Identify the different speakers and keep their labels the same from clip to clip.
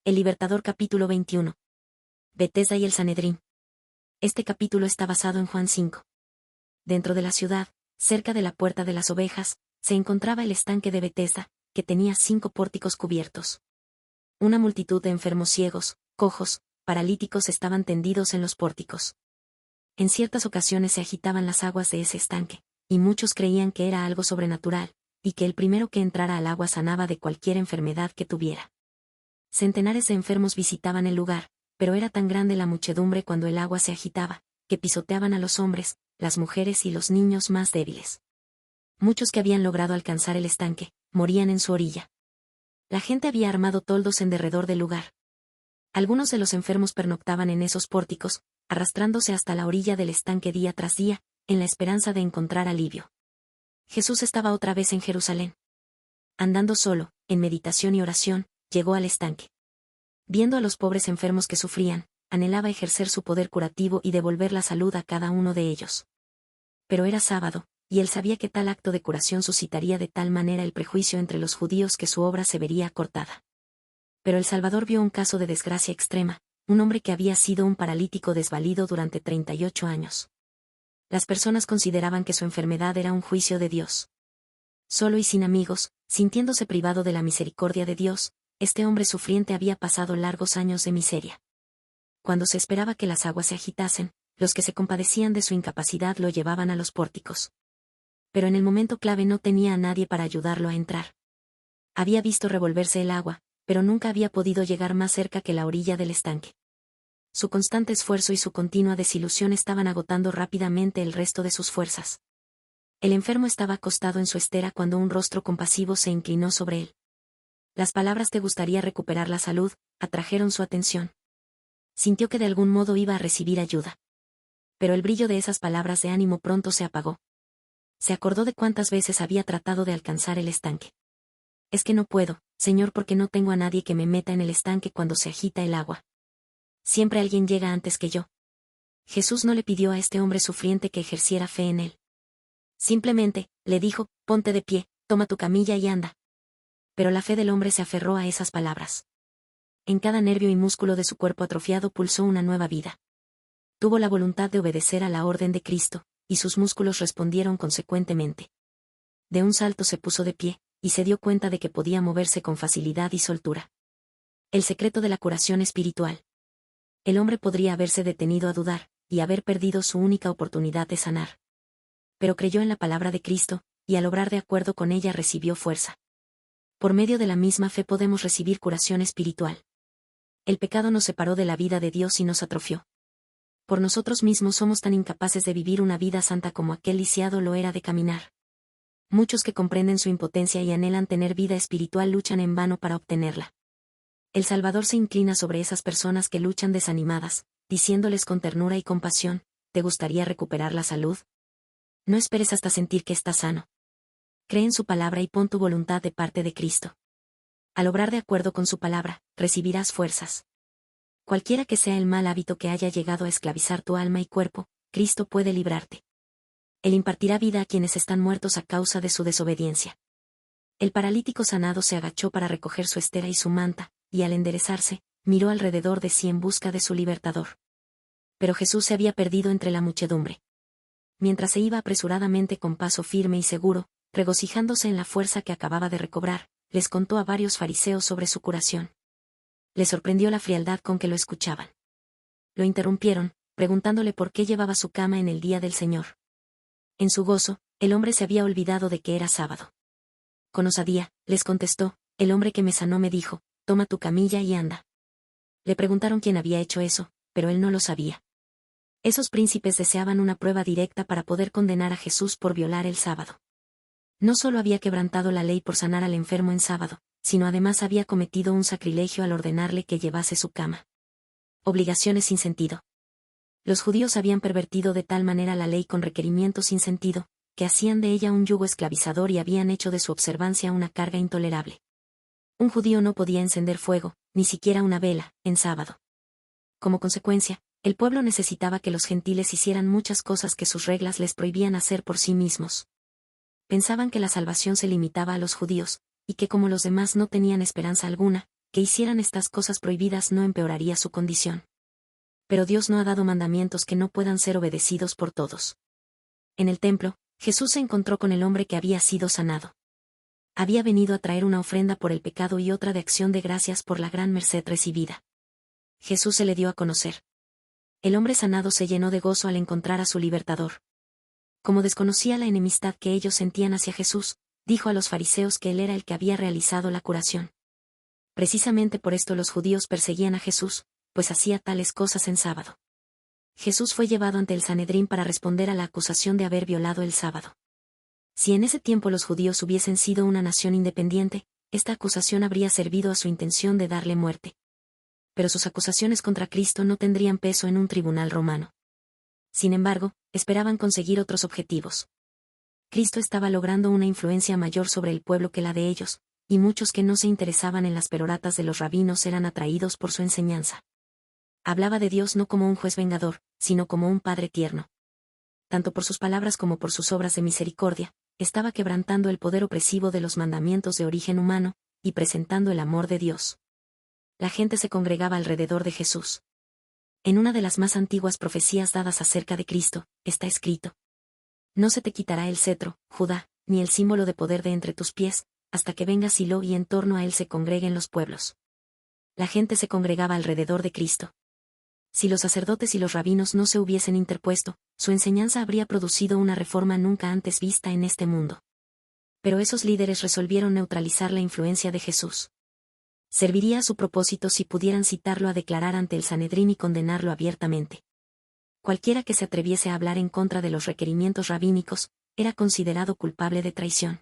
Speaker 1: El Libertador capítulo 21. Betesda y el Sanedrín. Este capítulo está basado en Juan 5. Dentro de la ciudad, cerca de la puerta de las ovejas, se encontraba el estanque de Betesda, que tenía 5 pórticos cubiertos. Una multitud de enfermos ciegos, cojos, paralíticos estaban tendidos en los pórticos. En ciertas ocasiones se agitaban las aguas de ese estanque, y muchos creían que era algo sobrenatural, y que el primero que entrara al agua sanaba de cualquier enfermedad que tuviera. Centenares de enfermos visitaban el lugar, pero era tan grande la muchedumbre cuando el agua se agitaba, que pisoteaban a los hombres, las mujeres y los niños más débiles. Muchos que habían logrado alcanzar el estanque, morían en su orilla. La gente había armado toldos en derredor del lugar. Algunos de los enfermos pernoctaban en esos pórticos, arrastrándose hasta la orilla del estanque día tras día, en la esperanza de encontrar alivio. Jesús estaba otra vez en Jerusalén. Andando solo, en meditación y oración, llegó al estanque. Viendo a los pobres enfermos que sufrían, anhelaba ejercer su poder curativo y devolver la salud a cada uno de ellos. Pero era sábado, y él sabía que tal acto de curación suscitaría de tal manera el prejuicio entre los judíos que su obra se vería acortada. Pero el Salvador vio un caso de desgracia extrema, un hombre que había sido un paralítico desvalido durante 38 años. Las personas consideraban que su enfermedad era un juicio de Dios. Solo y sin amigos, sintiéndose privado de la misericordia de Dios, este hombre sufriente había pasado largos años de miseria. Cuando se esperaba que las aguas se agitasen, los que se compadecían de su incapacidad lo llevaban a los pórticos. Pero en el momento clave no tenía a nadie para ayudarlo a entrar. Había visto revolverse el agua, pero nunca había podido llegar más cerca que la orilla del estanque. Su constante esfuerzo y su continua desilusión estaban agotando rápidamente el resto de sus fuerzas. El enfermo estaba acostado en su estera cuando un rostro compasivo se inclinó sobre él. Las palabras "te gustaría recuperar la salud" atrajeron su atención. Sintió que de algún modo iba a recibir ayuda. Pero el brillo de esas palabras de ánimo pronto se apagó. Se acordó de cuántas veces había tratado de alcanzar el estanque. «Es que no puedo, Señor, porque no tengo a nadie que me meta en el estanque cuando se agita el agua. Siempre alguien llega antes que yo». Jesús no le pidió a este hombre sufriente que ejerciera fe en él. Simplemente, le dijo: «Ponte de pie, toma tu camilla y anda». Pero la fe del hombre se aferró a esas palabras. En cada nervio y músculo de su cuerpo atrofiado pulsó una nueva vida. Tuvo la voluntad de obedecer a la orden de Cristo, y sus músculos respondieron consecuentemente. De un salto se puso de pie, y se dio cuenta de que podía moverse con facilidad y soltura. El secreto de la curación espiritual. El hombre podría haberse detenido a dudar, y haber perdido su única oportunidad de sanar. Pero creyó en la palabra de Cristo, y al obrar de acuerdo con ella recibió fuerza. Por medio de la misma fe podemos recibir curación espiritual. El pecado nos separó de la vida de Dios y nos atrofió. Por nosotros mismos somos tan incapaces de vivir una vida santa como aquel lisiado lo era de caminar. Muchos que comprenden su impotencia y anhelan tener vida espiritual luchan en vano para obtenerla. El Salvador se inclina sobre esas personas que luchan desanimadas, diciéndoles con ternura y compasión: «¿Te gustaría recuperar la salud? No esperes hasta sentir que estás sano. Cree en su palabra y pon tu voluntad de parte de Cristo. Al obrar de acuerdo con su palabra, recibirás fuerzas. Cualquiera que sea el mal hábito que haya llegado a esclavizar tu alma y cuerpo, Cristo puede librarte. Él impartirá vida a quienes están muertos a causa de su desobediencia». El paralítico sanado se agachó para recoger su estera y su manta, y al enderezarse, miró alrededor de sí en busca de su libertador. Pero Jesús se había perdido entre la muchedumbre. Mientras se iba apresuradamente con paso firme y seguro, regocijándose en la fuerza que acababa de recobrar, les contó a varios fariseos sobre su curación. Les sorprendió la frialdad con que lo escuchaban. Lo interrumpieron, preguntándole por qué llevaba su cama en el día del Señor. En su gozo, el hombre se había olvidado de que era sábado. Con osadía, les contestó: «El hombre que me sanó me dijo: toma tu camilla y anda». Le preguntaron quién había hecho eso, pero él no lo sabía. Esos príncipes deseaban una prueba directa para poder condenar a Jesús por violar el sábado. No solo había quebrantado la ley por sanar al enfermo en sábado, sino además había cometido un sacrilegio al ordenarle que llevase su cama. Obligaciones sin sentido. Los judíos habían pervertido de tal manera la ley con requerimientos sin sentido, que hacían de ella un yugo esclavizador y habían hecho de su observancia una carga intolerable. Un judío no podía encender fuego, ni siquiera una vela, en sábado. Como consecuencia, el pueblo necesitaba que los gentiles hicieran muchas cosas que sus reglas les prohibían hacer por sí mismos. Pensaban que la salvación se limitaba a los judíos, y que como los demás no tenían esperanza alguna, que hicieran estas cosas prohibidas no empeoraría su condición. Pero Dios no ha dado mandamientos que no puedan ser obedecidos por todos. En el templo, Jesús se encontró con el hombre que había sido sanado. Había venido a traer una ofrenda por el pecado y otra de acción de gracias por la gran merced recibida. Jesús se le dio a conocer. El hombre sanado se llenó de gozo al encontrar a su libertador. Como desconocía la enemistad que ellos sentían hacia Jesús, dijo a los fariseos que él era el que había realizado la curación. Precisamente por esto los judíos perseguían a Jesús, pues hacía tales cosas en sábado. Jesús fue llevado ante el Sanedrín para responder a la acusación de haber violado el sábado. Si en ese tiempo los judíos hubiesen sido una nación independiente, esta acusación habría servido a su intención de darle muerte. Pero sus acusaciones contra Cristo no tendrían peso en un tribunal romano. Sin embargo, esperaban conseguir otros objetivos. Cristo estaba logrando una influencia mayor sobre el pueblo que la de ellos, y muchos que no se interesaban en las peroratas de los rabinos eran atraídos por su enseñanza. Hablaba de Dios no como un juez vengador, sino como un Padre tierno. Tanto por sus palabras como por sus obras de misericordia, estaba quebrantando el poder opresivo de los mandamientos de origen humano, y presentando el amor de Dios. La gente se congregaba alrededor de Jesús. En una de las más antiguas profecías dadas acerca de Cristo, está escrito: No se te quitará el cetro, Judá, ni el símbolo de poder de entre tus pies, hasta que venga Silo y en torno a él se congreguen los pueblos. La gente se congregaba alrededor de Cristo. Si los sacerdotes y los rabinos no se hubiesen interpuesto, su enseñanza habría producido una reforma nunca antes vista en este mundo. Pero esos líderes resolvieron neutralizar la influencia de Jesús. Serviría a su propósito si pudieran citarlo a declarar ante el Sanedrín y condenarlo abiertamente. Cualquiera que se atreviese a hablar en contra de los requerimientos rabínicos, era considerado culpable de traición.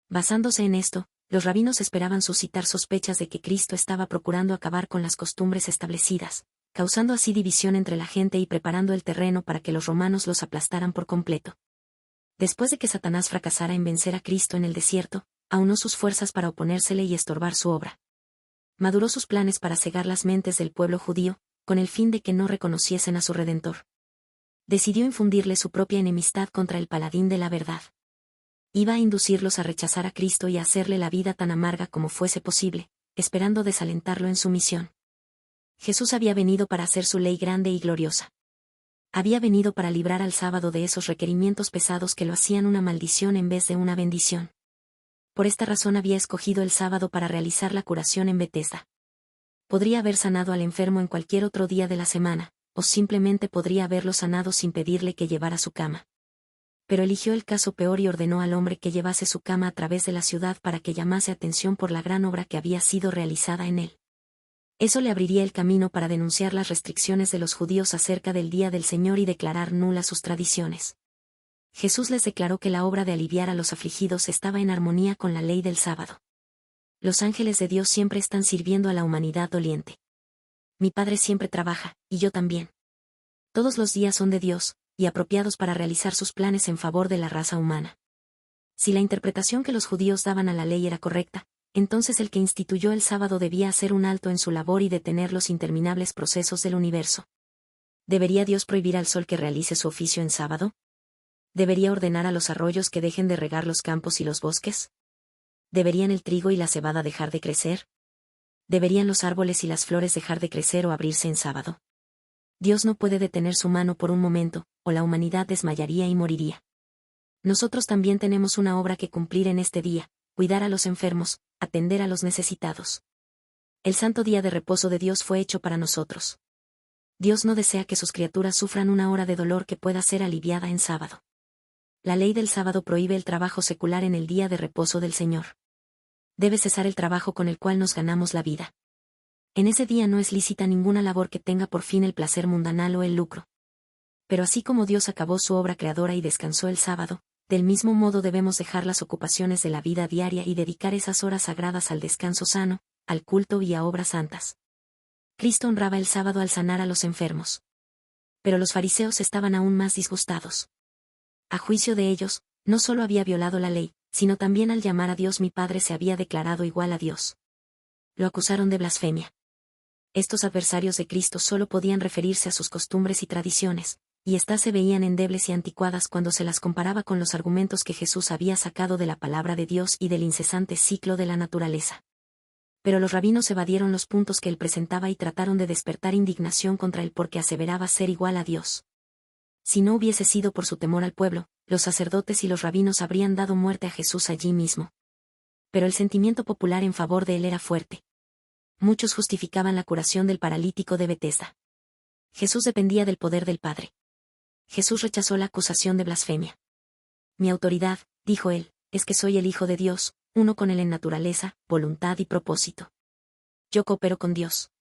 Speaker 1: Basándose en esto, los rabinos esperaban suscitar sospechas de que Cristo estaba procurando acabar con las costumbres establecidas, causando así división entre la gente y preparando el terreno para que los romanos los aplastaran por completo. Después de que Satanás fracasara en vencer a Cristo en el desierto, aunó sus fuerzas para oponérsele y estorbar su obra. Maduró sus planes para cegar las mentes del pueblo judío, con el fin de que no reconociesen a su Redentor. Decidió infundirle su propia enemistad contra el paladín de la verdad. Iba a inducirlos a rechazar a Cristo y a hacerle la vida tan amarga como fuese posible, esperando desalentarlo en su misión. Jesús había venido para hacer su ley grande y gloriosa. Había venido para librar al sábado de esos requerimientos pesados que lo hacían una maldición en vez de una bendición. Por esta razón había escogido el sábado para realizar la curación en Betesda. Podría haber sanado al enfermo en cualquier otro día de la semana, o simplemente podría haberlo sanado sin pedirle que llevara su cama. Pero eligió el caso peor y ordenó al hombre que llevase su cama a través de la ciudad para que llamase atención por la gran obra que había sido realizada en él. Eso le abriría el camino para denunciar las restricciones de los judíos acerca del día del Señor y declarar nulas sus tradiciones. Jesús les declaró que la obra de aliviar a los afligidos estaba en armonía con la ley del sábado. Los ángeles de Dios siempre están sirviendo a la humanidad doliente. Mi Padre siempre trabaja, y yo también. Todos los días son de Dios, y apropiados para realizar sus planes en favor de la raza humana. Si la interpretación que los judíos daban a la ley era correcta, entonces el que instituyó el sábado debía hacer un alto en su labor y detener los interminables procesos del universo. ¿Debería Dios prohibir al sol que realice su oficio en sábado? ¿Debería ordenar a los arroyos que dejen de regar los campos y los bosques? ¿Deberían el trigo y la cebada dejar de crecer? ¿Deberían los árboles y las flores dejar de crecer o abrirse en sábado? Dios no puede detener su mano por un momento, o la humanidad desmayaría y moriría. Nosotros también tenemos una obra que cumplir en este día: cuidar a los enfermos, atender a los necesitados. El santo día de reposo de Dios fue hecho para nosotros. Dios no desea que sus criaturas sufran una hora de dolor que pueda ser aliviada en sábado. La ley del sábado prohíbe el trabajo secular en el día de reposo del Señor. Debe cesar el trabajo con el cual nos ganamos la vida. En ese día no es lícita ninguna labor que tenga por fin el placer mundanal o el lucro. Pero así como Dios acabó su obra creadora y descansó el sábado, del mismo modo debemos dejar las ocupaciones de la vida diaria y dedicar esas horas sagradas al descanso sano, al culto y a obras santas. Cristo honraba el sábado al sanar a los enfermos. Pero los fariseos estaban aún más disgustados. A juicio de ellos, no solo había violado la ley, sino también al llamar a Dios mi Padre se había declarado igual a Dios. Lo acusaron de blasfemia. Estos adversarios de Cristo solo podían referirse a sus costumbres y tradiciones, y éstas se veían endebles y anticuadas cuando se las comparaba con los argumentos que Jesús había sacado de la palabra de Dios y del incesante ciclo de la naturaleza. Pero los rabinos evadieron los puntos que él presentaba y trataron de despertar indignación contra él porque aseveraba ser igual a Dios. Si no hubiese sido por su temor al pueblo, los sacerdotes y los rabinos habrían dado muerte a Jesús allí mismo. Pero el sentimiento popular en favor de él era fuerte. Muchos justificaban la curación del paralítico de Betesda. Jesús dependía del poder del Padre. Jesús rechazó la acusación de blasfemia. Mi autoridad, dijo él, es que soy el Hijo de Dios, uno con él en naturaleza, voluntad y propósito. Yo coopero con Dios.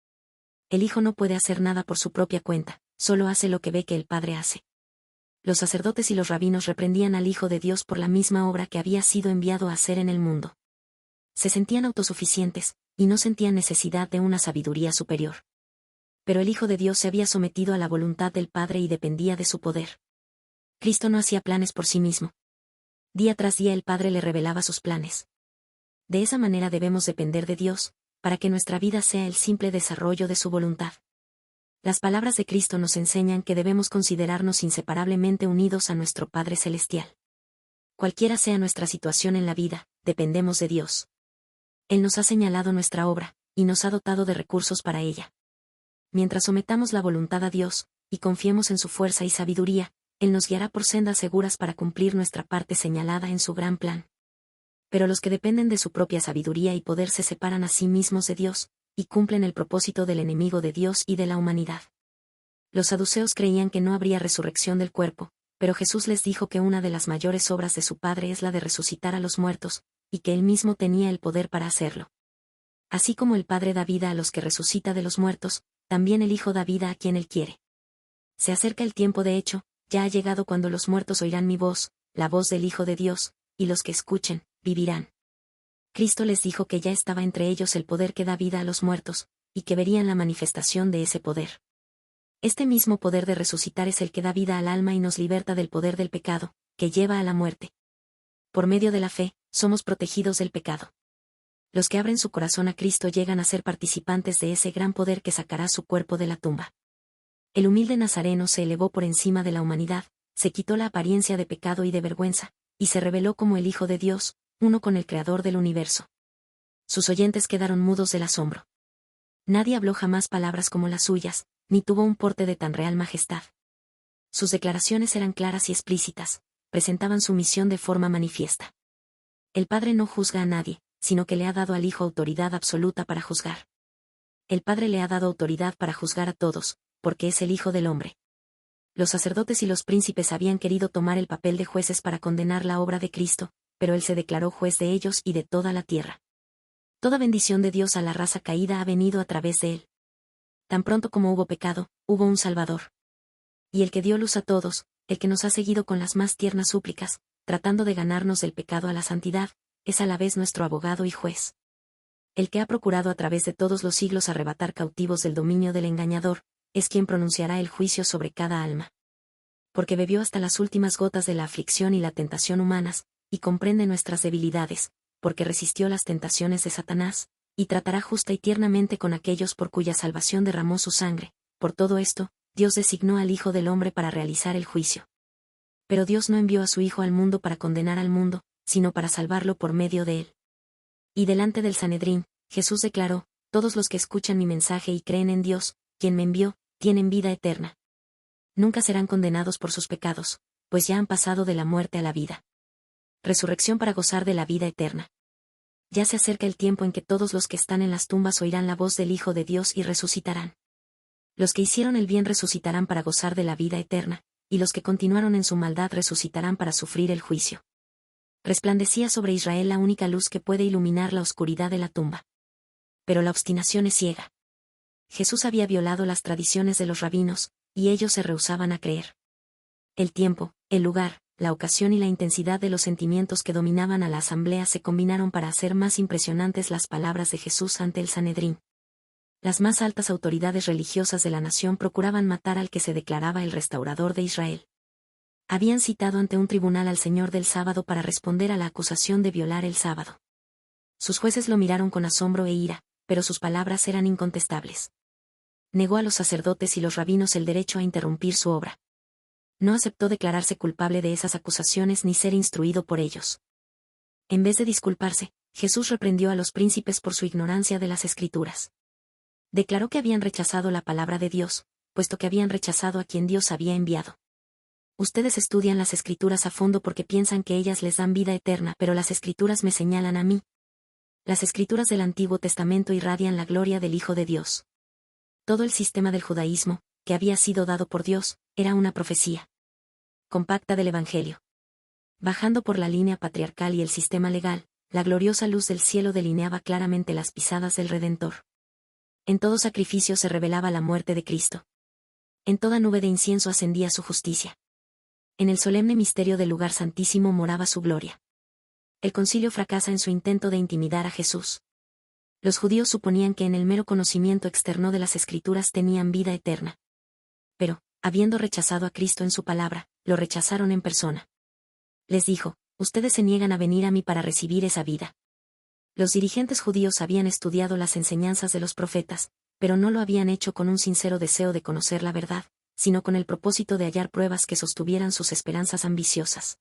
Speaker 1: El Hijo no puede hacer nada por su propia cuenta, solo hace lo que ve que el Padre hace. Los sacerdotes y los rabinos reprendían al Hijo de Dios por la misma obra que había sido enviado a hacer en el mundo. Se sentían autosuficientes, y no sentían necesidad de una sabiduría superior. Pero el Hijo de Dios se había sometido a la voluntad del Padre y dependía de su poder. Cristo no hacía planes por sí mismo. Día tras día el Padre le revelaba sus planes. De esa manera debemos depender de Dios, para que nuestra vida sea el simple desarrollo de su voluntad. Las palabras de Cristo nos enseñan que debemos considerarnos inseparablemente unidos a nuestro Padre Celestial. Cualquiera sea nuestra situación en la vida, dependemos de Dios. Él nos ha señalado nuestra obra, y nos ha dotado de recursos para ella. Mientras sometamos la voluntad a Dios, y confiemos en su fuerza y sabiduría, Él nos guiará por sendas seguras para cumplir nuestra parte señalada en su gran plan. Pero los que dependen de su propia sabiduría y poder se separan a sí mismos de Dios, y cumplen el propósito del enemigo de Dios y de la humanidad. Los saduceos creían que no habría resurrección del cuerpo, pero Jesús les dijo que una de las mayores obras de su Padre es la de resucitar a los muertos, y que él mismo tenía el poder para hacerlo. Así como el Padre da vida a los que resucita de los muertos, también el Hijo da vida a quien él quiere. Se acerca el tiempo, de hecho, ya ha llegado cuando los muertos oirán mi voz, la voz del Hijo de Dios, y los que escuchen, vivirán. Cristo les dijo que ya estaba entre ellos el poder que da vida a los muertos, y que verían la manifestación de ese poder. Este mismo poder de resucitar es el que da vida al alma y nos liberta del poder del pecado, que lleva a la muerte. Por medio de la fe, somos protegidos del pecado. Los que abren su corazón a Cristo llegan a ser participantes de ese gran poder que sacará su cuerpo de la tumba. El humilde Nazareno se elevó por encima de la humanidad, se quitó la apariencia de pecado y de vergüenza, y se reveló como el Hijo de Dios, uno con el Creador del universo. Sus oyentes quedaron mudos del asombro. Nadie habló jamás palabras como las suyas, ni tuvo un porte de tan real majestad. Sus declaraciones eran claras y explícitas, presentaban su misión de forma manifiesta. El Padre no juzga a nadie, sino que le ha dado al Hijo autoridad absoluta para juzgar. El Padre le ha dado autoridad para juzgar a todos, porque es el Hijo del Hombre. Los sacerdotes y los príncipes habían querido tomar el papel de jueces para condenar la obra de Cristo, pero Él se declaró juez de ellos y de toda la tierra. Toda bendición de Dios a la raza caída ha venido a través de Él. Tan pronto como hubo pecado, hubo un Salvador. Y el que dio luz a todos, el que nos ha seguido con las más tiernas súplicas, tratando de ganarnos del pecado a la santidad, es a la vez nuestro abogado y juez. El que ha procurado a través de todos los siglos arrebatar cautivos del dominio del engañador, es quien pronunciará el juicio sobre cada alma. Porque bebió hasta las últimas gotas de la aflicción y la tentación humanas, y comprende nuestras debilidades, porque resistió las tentaciones de Satanás, y tratará justa y tiernamente con aquellos por cuya salvación derramó su sangre. Por todo esto, Dios designó al Hijo del Hombre para realizar el juicio. Pero Dios no envió a su Hijo al mundo para condenar al mundo, sino para salvarlo por medio de él. Y delante del Sanedrín, Jesús declaró: todos los que escuchan mi mensaje y creen en Dios, quien me envió, tienen vida eterna. Nunca serán condenados por sus pecados, pues ya han pasado de la muerte a la vida. Resurrección para gozar de la vida eterna. Ya se acerca el tiempo en que todos los que están en las tumbas oirán la voz del Hijo de Dios y resucitarán. Los que hicieron el bien resucitarán para gozar de la vida eterna, y los que continuaron en su maldad resucitarán para sufrir el juicio. Resplandecía sobre Israel la única luz que puede iluminar la oscuridad de la tumba. Pero la obstinación es ciega. Jesús había violado las tradiciones de los rabinos, y ellos se rehusaban a creer. El tiempo, el lugar, la ocasión y la intensidad de los sentimientos que dominaban a la asamblea se combinaron para hacer más impresionantes las palabras de Jesús ante el Sanedrín. Las más altas autoridades religiosas de la nación procuraban matar al que se declaraba el restaurador de Israel. Habían citado ante un tribunal al Señor del sábado para responder a la acusación de violar el sábado. Sus jueces lo miraron con asombro e ira, pero sus palabras eran incontestables. Negó a los sacerdotes y los rabinos el derecho a interrumpir su obra. No aceptó declararse culpable de esas acusaciones ni ser instruido por ellos. En vez de disculparse, Jesús reprendió a los príncipes por su ignorancia de las Escrituras. Declaró que habían rechazado la palabra de Dios, puesto que habían rechazado a quien Dios había enviado. Ustedes estudian las Escrituras a fondo porque piensan que ellas les dan vida eterna, pero las Escrituras me señalan a mí. Las Escrituras del Antiguo Testamento irradian la gloria del Hijo de Dios. Todo el sistema del judaísmo, que había sido dado por Dios, era una profecía compacta del Evangelio. Bajando por la línea patriarcal y el sistema legal, la gloriosa luz del cielo delineaba claramente las pisadas del Redentor. En todo sacrificio se revelaba la muerte de Cristo. En toda nube de incienso ascendía su justicia. En el solemne misterio del lugar santísimo moraba su gloria. El concilio fracasa en su intento de intimidar a Jesús. Los judíos suponían que en el mero conocimiento externo de las Escrituras tenían vida eterna. Pero, habiendo rechazado a Cristo en su palabra, lo rechazaron en persona. Les dijo: ustedes se niegan a venir a mí para recibir esa vida. Los dirigentes judíos habían estudiado las enseñanzas de los profetas, pero no lo habían hecho con un sincero deseo de conocer la verdad, sino con el propósito de hallar pruebas que sostuvieran sus esperanzas ambiciosas.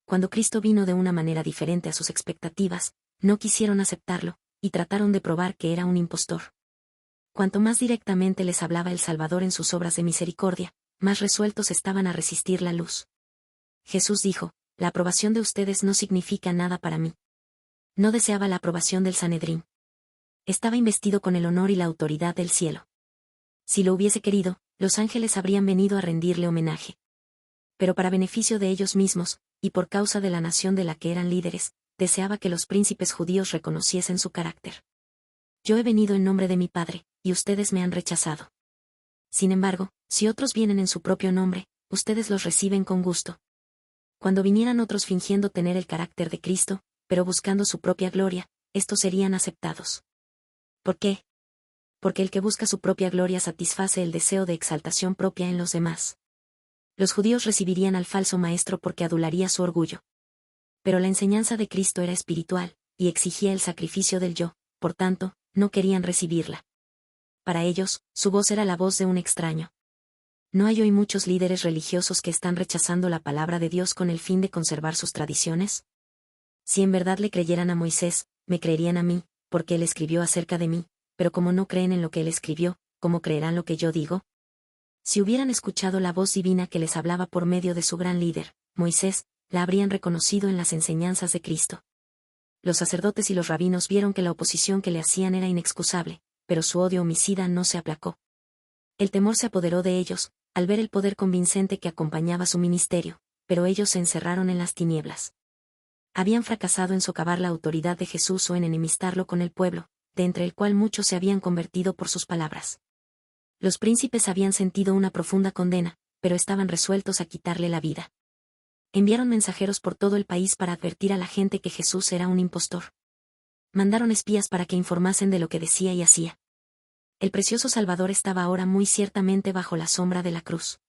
Speaker 1: Cuando Cristo vino de una manera diferente a sus expectativas, no quisieron aceptarlo, y trataron de probar que era un impostor. Cuanto más directamente les hablaba el Salvador en sus obras de misericordia, más resueltos estaban a resistir la luz. Jesús dijo: la aprobación de ustedes no significa nada para mí. No deseaba la aprobación del Sanedrín. Estaba investido con el honor y la autoridad del cielo. Si lo hubiese querido, los ángeles habrían venido a rendirle homenaje. Pero para beneficio de ellos mismos, y por causa de la nación de la que eran líderes, deseaba que los príncipes judíos reconociesen su carácter. Yo he venido en nombre de mi Padre, y ustedes me han rechazado. Sin embargo, si otros vienen en su propio nombre, ustedes los reciben con gusto. Cuando vinieran otros fingiendo tener el carácter de Cristo, pero buscando su propia gloria, estos serían aceptados. ¿Por qué? Porque el que busca su propia gloria satisface el deseo de exaltación propia en los demás. Los judíos recibirían al falso maestro porque adularía su orgullo. Pero la enseñanza de Cristo era espiritual, y exigía el sacrificio del yo, por tanto, no querían recibirla. Para ellos, su voz era la voz de un extraño. ¿No hay hoy muchos líderes religiosos que están rechazando la palabra de Dios con el fin de conservar sus tradiciones? Si en verdad le creyeran a Moisés, me creerían a mí, porque él escribió acerca de mí, pero como no creen en lo que él escribió, ¿cómo creerán lo que yo digo? Si hubieran escuchado la voz divina que les hablaba por medio de su gran líder, Moisés, la habrían reconocido en las enseñanzas de Cristo. Los sacerdotes y los rabinos vieron que la oposición que le hacían era inexcusable, pero su odio homicida no se aplacó. El temor se apoderó de ellos, al ver el poder convincente que acompañaba su ministerio, pero ellos se encerraron en las tinieblas. Habían fracasado en socavar la autoridad de Jesús o en enemistarlo con el pueblo, de entre el cual muchos se habían convertido por sus palabras. Los príncipes habían sentido una profunda condena, pero estaban resueltos a quitarle la vida. Enviaron mensajeros por todo el país para advertir a la gente que Jesús era un impostor. Mandaron espías para que informasen de lo que decía y hacía. El precioso Salvador estaba ahora muy ciertamente bajo la sombra de la cruz.